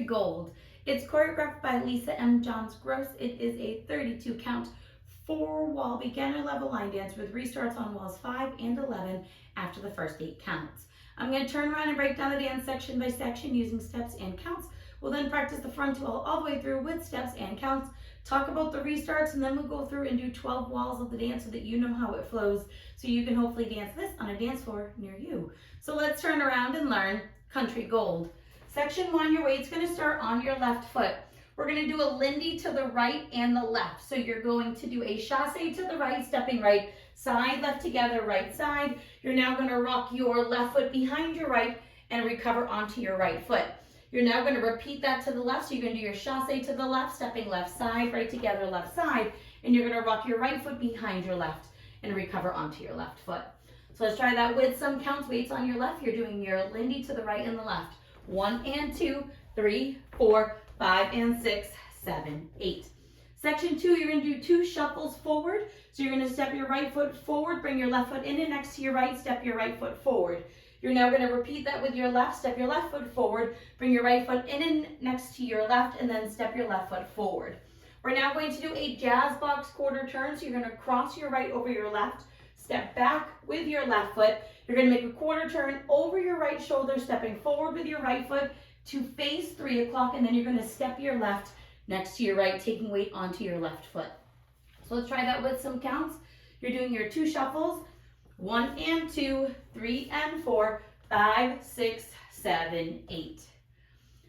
Gold. It's choreographed by Lisa M. Johns-Grose. It is a 32 count, 4-wall beginner level line dance with restarts on walls 5 and 11 after the first 8 counts. I'm going to turn around and break down the dance section by section using steps and counts. We'll then practice the front wall all the way through with steps and counts, talk about the restarts, and then we'll go through and do 12 walls of the dance so that you know how it flows, so you can hopefully dance this on a dance floor near you. So let's turn around and learn Country Gold. Section 1, your weight's going to start on your left foot. We're going to do a Lindy to the right and the left. So you're going to do a chasse to the right, stepping right, side, left together, right side. You're now going to rock your left foot behind your right and recover onto your right foot. You're now going to repeat that to the left. So you're going to do your chasse to the left, stepping left side, right together, left side. And you're going to rock your right foot behind your left and recover onto your left foot. So let's try that with some counts. Weights on your left. You're doing your Lindy to the right and the left. 1 and 2, 3, 4, 5 and 6, 7, 8. Section 2, you're going to do 2 shuffles forward. So you're going to step your right foot forward, bring your left foot in and next to your right, step your right foot forward. You're now going to repeat that with your left, step your left foot forward, bring your right foot in and next to your left, and then step your left foot forward. We're now going to do a jazz box quarter turn. So you're going to cross your right over your left, step back with your left foot. You're going to make a quarter turn over your right shoulder, stepping forward with your right foot to face 3 o'clock, and then you're going to step your left next to your right, taking weight onto your left foot. So let's try that with some counts. You're doing your 2 shuffles, 1 and 2, 3 and 4, 5, 6, 7, 8.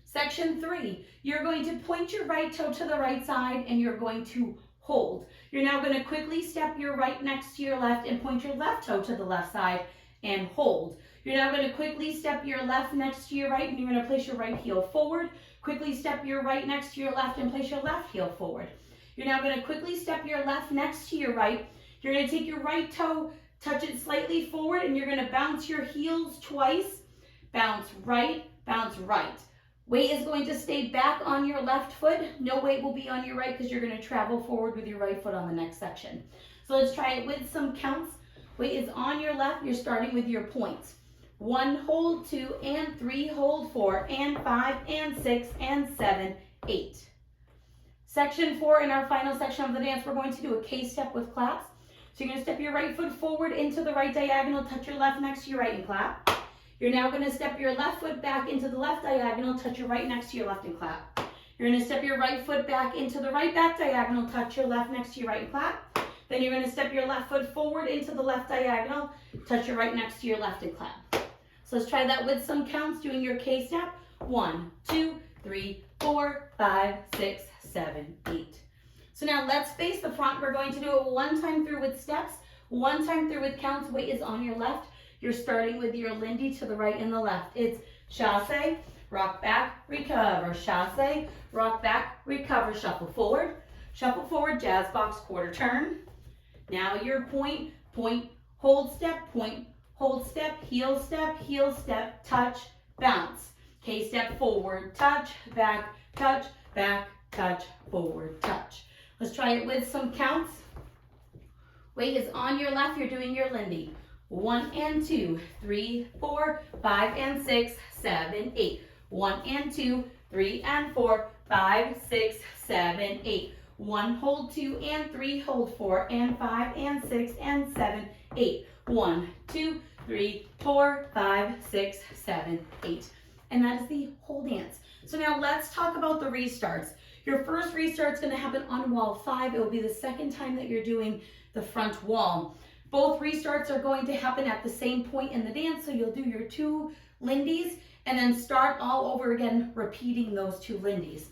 Section 3, you're going to point your right toe to the right side and you're going to hold. You're now going to quickly step your right next to your left and point your left toe to the left side and hold. You're now going to quickly step your left next to your right and you're going to place your right heel forward. Quickly step your right next to your left and place your left heel forward. You're now going to quickly step your left next to your right. You're going to take your right toe, touch it slightly forward, and you're going to bounce your heels twice. Bounce right, bounce right. Weight is going to stay back on your left foot. No weight will be on your right because you're going to travel forward with your right foot on the next section. So let's try it with some counts. Weight is on your left. You're starting with your points. 1, hold, 2 and 3, hold, 4 and 5 and 6 and 7, 8. Section 4, in our final section of the dance, we're going to do a K-step with claps. So you're going to step your right foot forward into the right diagonal, touch your left next to your right and clap. You're now going to step your left foot back into the left diagonal, touch your right next to your left and clap. You're going to step your right foot back into the right back diagonal, touch your left next to your right and clap. Then you're going to step your left foot forward into the left diagonal, touch your right next to your left and clap. So let's try that with some counts, doing your K-step. 1, 2, 3, 4, 5, 6, 7, 8. So now let's face the front. We're going to do it 1 time through with steps, 1 time through with counts. Weight is on your left. You're starting with your Lindy to the right and the left. It's chasse, rock back, recover, chasse, rock back, recover, shuffle forward, jazz box quarter turn. Now your point, point, hold step, heel step, touch, bounce. K-step forward, touch, back, touch, forward, touch. Let's try it with some counts. Weight is on your left. You're doing your Lindy. 1 and 2, 3, 4, 5 and 6, 7, 8. 1 and 2, 3 and 4, 5, 6, 7, 8. 1, hold, 2 and 3, hold, 4 and 5 and 6 and 7, 8. 1, 2, 3, 4, 5, 6, 7, 8. And that is the whole dance. So now let's talk about the restarts. Your first restart is going to happen on wall 5. It will be the second time that you're doing the front wall. Both restarts are going to happen at the same point in the dance. So you'll do your 2 Lindies and then start all over again, repeating those 2 Lindies.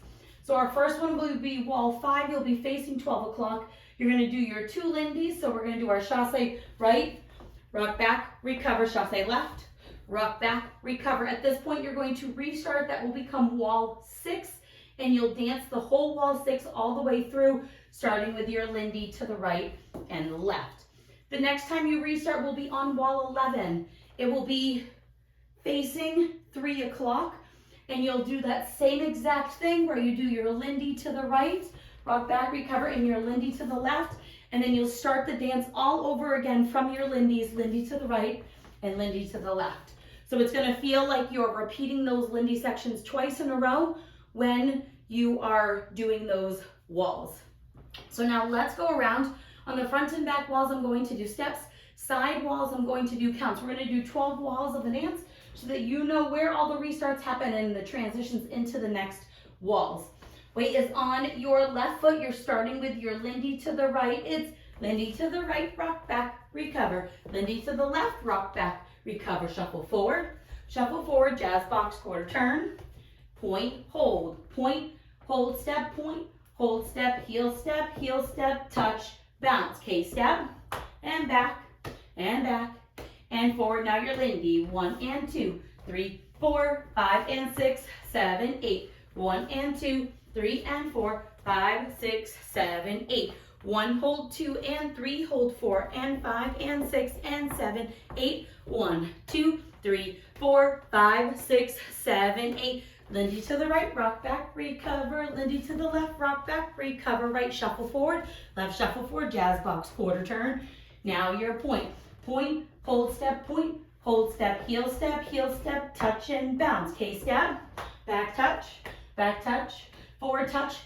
So our first one will be wall 5. You'll be facing 12 o'clock. You're going to do your 2 Lindies. So we're going to do our chasse right, rock back, recover, chasse left, rock back, recover. At this point, you're going to restart. That will become wall 6. And you'll dance the whole wall 6 all the way through, starting with your Lindy to the right and the left. The next time you restart will be on wall 11. It will be facing 3 o'clock, and you'll do that same exact thing where you do your Lindy to the right, rock back, recover, and your Lindy to the left, and then you'll start the dance all over again from your Lindies, Lindy to the right and Lindy to the left. So it's going to feel like you're repeating those Lindy sections twice in a row, when you are doing those walls. So now let's go around. On the front and back walls, I'm going to do steps. Side walls, I'm going to do counts. We're going to do 12 walls of the dance so that you know where all the restarts happen and the transitions into the next walls. Weight is on your left foot. You're starting with your Lindy to the right. It's Lindy to the right, rock back, recover. Lindy to the left, rock back, recover. Shuffle forward, jazz box, quarter turn. Point, hold, step, point, hold, step, heel step, touch, bounce. K-step, and back, and forward. Now you're Lindy. 1 and 2, 3, 4, 5 and 6, 7, 8. 1 and 2, 3 and 4, 5, 6, 7, 8. 1, hold 2 and 3, hold 4 and 5 and 6 and 7, 8. 1, 2, 3, 4, 5, 6, 7, 8. Lindy to the right, rock back, recover. Lindy to the left, rock back, recover. Right shuffle forward, left shuffle forward, jazz box, quarter turn. Now your point, hold step, heel step, touch and bounce. K-step, back touch, forward touch.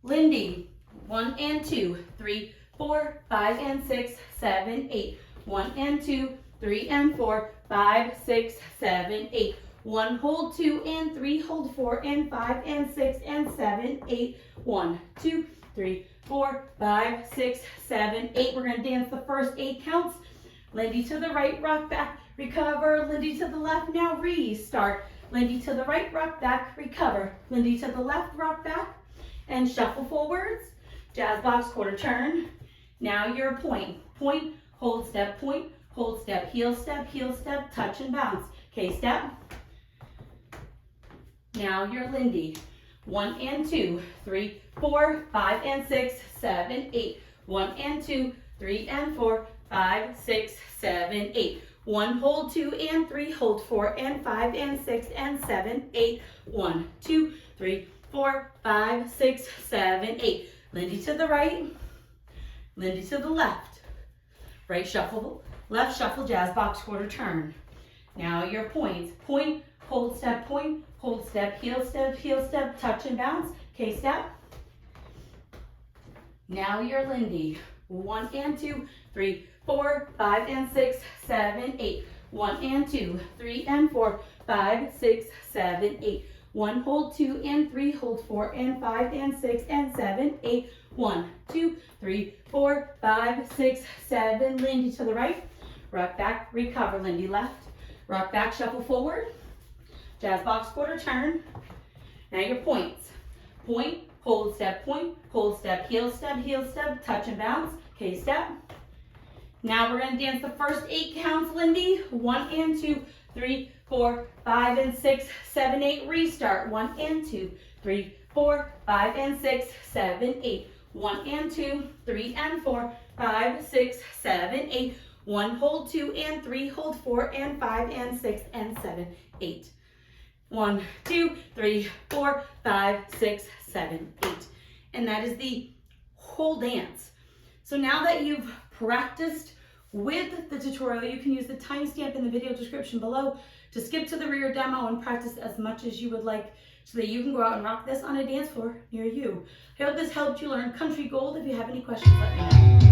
Lindy, 1 and 2, 3, 4, 5 and 6, 7, 8. 1 and 2, 3 and 4, 5, 6, 7, 8. 1, hold 2 and 3, hold 4 and 5 and 6 and 7, 8. 1, 2, 3, 4, 5, 6, 7, 8. We're going to dance the first 8 counts. Lindy to the right, rock back, recover. Lindy to the left, now restart. Lindy to the right, rock back, recover. Lindy to the left, rock back, and shuffle forwards. Jazz box, quarter turn. Now your point, hold step, heel step, touch and bounce. K-step. Now your Lindy. 1 and 2, 3, 4, 5 and 6, 7, 8. 1 and 2, 3 and 4, 5, 6, 7, 8. 1, hold 2 and 3, hold 4 and 5 and 6 and 7, 8. 1, 2, 3, 4, 5, 6, 7, 8. Lindy to the right, Lindy to the left. Right shuffle, left shuffle, jazz box, quarter turn. Now your points. Hold step, heel step, touch and bounce. K-step. Now your Lindy. 1 and 2, 3, 4, 5 and 6, 7, 8. 1 and 2, 3 and 4, 5, 6, 7, 8. 1, hold 2 and 3, hold 4 and 5 and 6 and 7, 8. 1, 2, 3, 4, 5, 6, 7. Lindy to the right, rock back, recover. Lindy left, rock back, shuffle forward. Jazz box, quarter turn. Now your points. Hold step, heel step, touch and bounce. K-step. Now we're going to dance the first 8 counts, Lindy. 1 and 2, 3, 4, 5 and 6, 7, 8. Restart. 1 and 2, 3, 4, 5 and 6, 7, 8. 1 and 2, 3 and 4, 5, 6, 7, 8. 1, hold 2 and 3, hold 4 and 5 and 6 and 7, 8. 1, 2, 3, 4, 5, 6, 7, 8. And that is the whole dance. So now that you've practiced with the tutorial, you can use the timestamp in the video description below to skip to the rear demo and practice as much as you would like so that you can go out and rock this on a dance floor near you. I hope this helped you learn country gold. If you have any questions, let me know.